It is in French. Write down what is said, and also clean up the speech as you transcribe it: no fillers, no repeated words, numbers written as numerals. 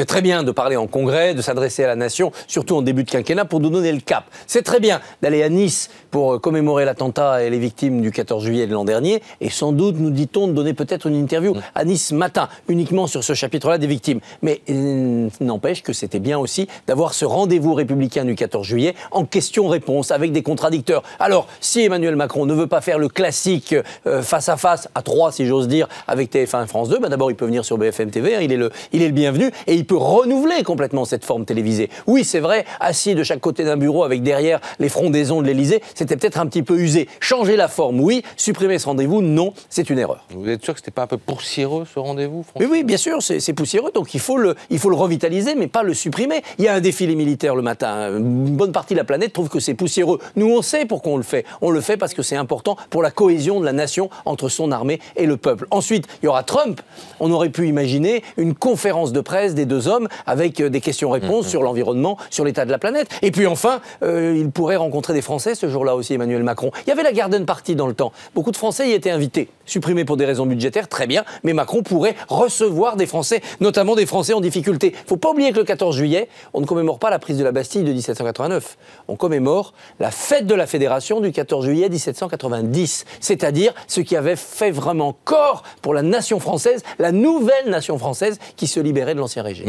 C'est très bien de parler en congrès, de s'adresser à la nation, surtout en début de quinquennat, pour nous donner le cap. C'est très bien d'aller à Nice pour commémorer l'attentat et les victimes du 14 juillet de l'an dernier, et sans doute, nous dit-on, de donner peut-être une interview à Nice ce matin, uniquement sur ce chapitre-là des victimes. Mais n'empêche que c'était bien aussi d'avoir ce rendez-vous républicain du 14 juillet en questions-réponses avec des contradicteurs. Alors, si Emmanuel Macron ne veut pas faire le classique face-à-face, à trois si j'ose dire, avec TF1 et France 2, d'abord il peut venir sur BFM TV, il est le bienvenu, et il peut renouveler complètement cette forme télévisée. Oui, c'est vrai, assis de chaque côté d'un bureau avec derrière les frondaisons de l'Élysée, c'était peut-être un petit peu usé. Changer la forme, oui. Supprimer ce rendez-vous, non, c'est une erreur. Vous êtes sûr que c'était pas un peu poussiéreux ce rendez-vous, François ? Oui, bien sûr, c'est poussiéreux, donc il faut le revitaliser, mais pas le supprimer. Il y a un défilé militaire le matin. Une bonne partie de la planète trouve que c'est poussiéreux. Nous, on sait pourquoi on le fait. On le fait parce que c'est important pour la cohésion de la nation entre son armée et le peuple. Ensuite, il y aura Trump. On aurait pu imaginer une conférence de presse des deux hommes avec des questions-réponses sur l'environnement, sur l'état de la planète. Et puis enfin, il pourrait rencontrer des Français ce jour-là aussi, Emmanuel Macron. Il y avait la Garden Party dans le temps. Beaucoup de Français y étaient invités. Supprimés pour des raisons budgétaires, très bien, mais Macron pourrait recevoir des Français, notamment des Français en difficulté. Il ne faut pas oublier que le 14 juillet, on ne commémore pas la prise de la Bastille de 1789. On commémore la fête de la Fédération du 14 juillet 1790, c'est-à-dire ce qui avait fait vraiment corps pour la nation française, la nouvelle nation française qui se libérait de l'Ancien Régime.